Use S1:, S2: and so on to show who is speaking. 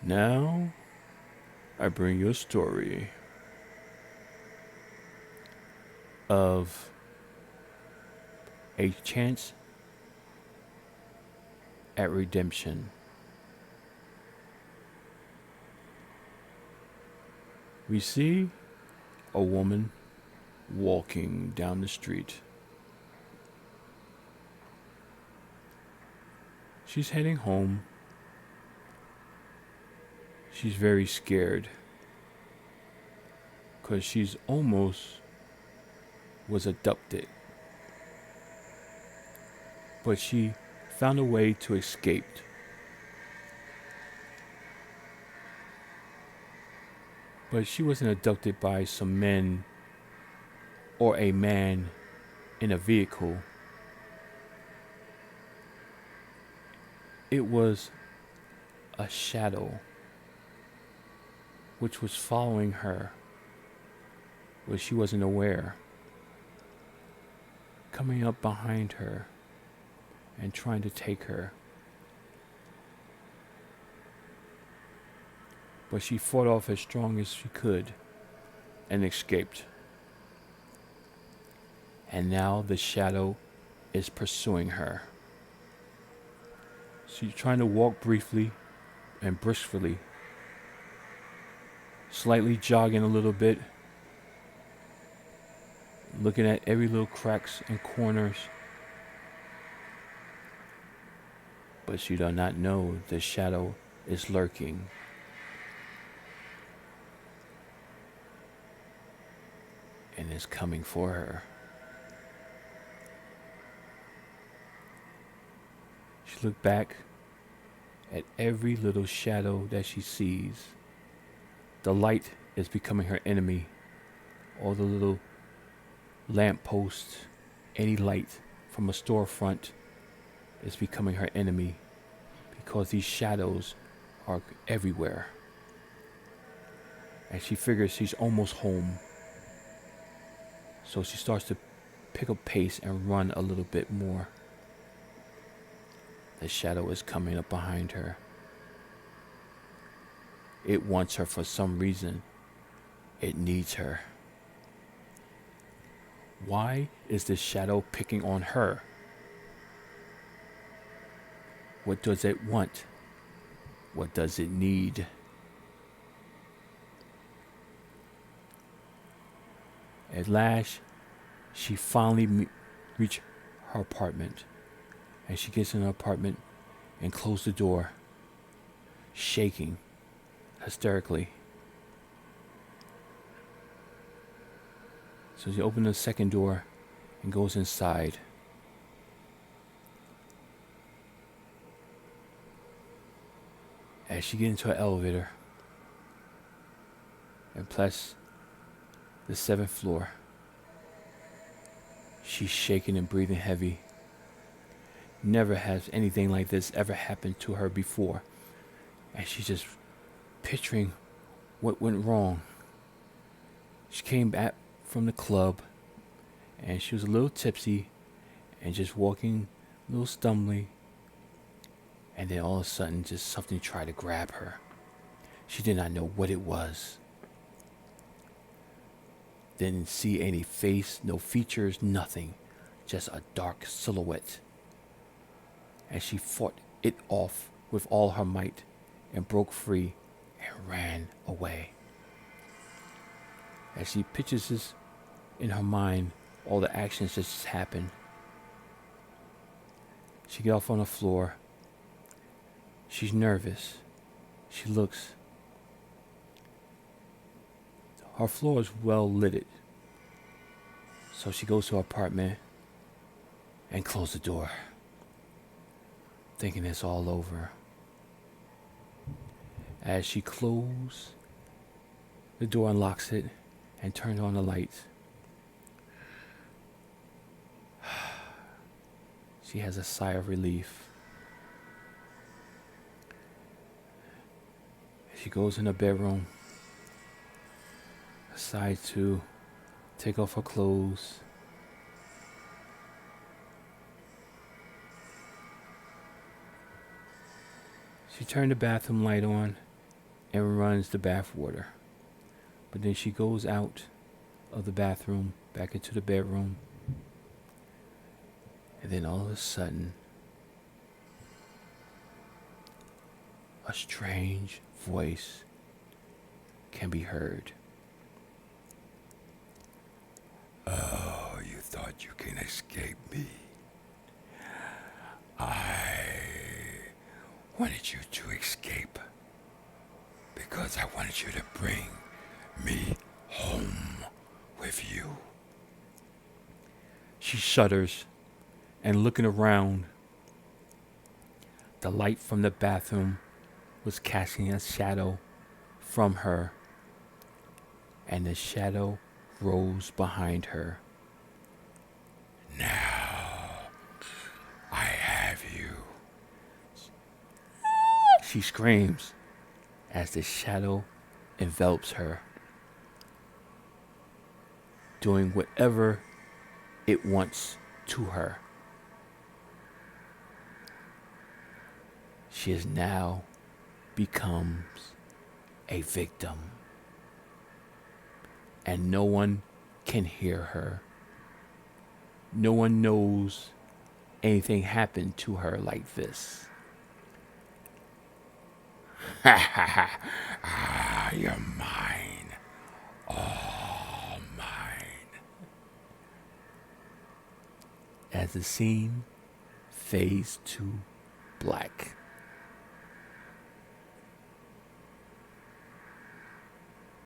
S1: Now, I bring you a story of a chance at redemption. We see a woman walking down the street. She's heading home. She's very scared because she's almost was abducted. But she found a way to escape. But she wasn't abducted by some men or a man in a vehicle. It was a shadow which was following her, but she wasn't aware, coming up behind her and trying to take her. But she fought off as strong as she could and escaped. And now the shadow is pursuing her. She's trying to walk briefly and briskly, slightly jogging a little bit, looking at every little cracks and corners. But she does not know the shadow is lurking. And is coming for her. She looked back at every little shadow that she sees. The light is becoming her enemy. All the little lampposts, any light from a storefront is becoming her enemy because these shadows are everywhere. And she figures she's almost home. So she starts to pick up pace and run a little bit more. The shadow is coming up behind her. It wants her for some reason. It needs her. Why is the shadow picking on her? What does it want? What does it need? At last, she finally reached her apartment. And she gets in her apartment and closes the door, shaking hysterically. So she opens the second door and goes inside. As she gets into her elevator and plus the 7th floor, she's shaking and breathing heavy. Never has anything like this ever happened to her before. And she's just picturing what went wrong. She came back from the club and she was a little tipsy and just walking a little stumbling. And then all of a sudden just something tried to grab her. She did not know what it was. Didn't see any face, no features, nothing. Just a dark silhouette. And she fought it off with all her might and broke free and ran away. As she pictures this in her mind, all the actions just happened. She gets off on the floor. She's nervous. She looks. Her floor is well lit. So she goes to her apartment and closes the door, thinking it's all over. As she closes the door, unlocks it, and turns on the lights, she has a sigh of relief. She goes in her bedroom, decides to take off her clothes. She turned the bathroom light on and runs the bath water. But then she goes out of the bathroom, back into the bedroom, and then all of a sudden, a strange voice can be heard.
S2: Oh, you thought you can escape me? I wanted you to escape because I wanted you to bring me home with you.
S1: She shudders, and looking around, the light from the bathroom was casting a shadow from her, and the shadow rose behind her.
S2: Now I have you.
S1: She screams as the shadow envelops her, doing whatever it wants to her. She has now becomes a victim, and no one can hear her. No one knows anything happened to her like this.
S2: You're mine. All mine.
S1: As the scene fades to black.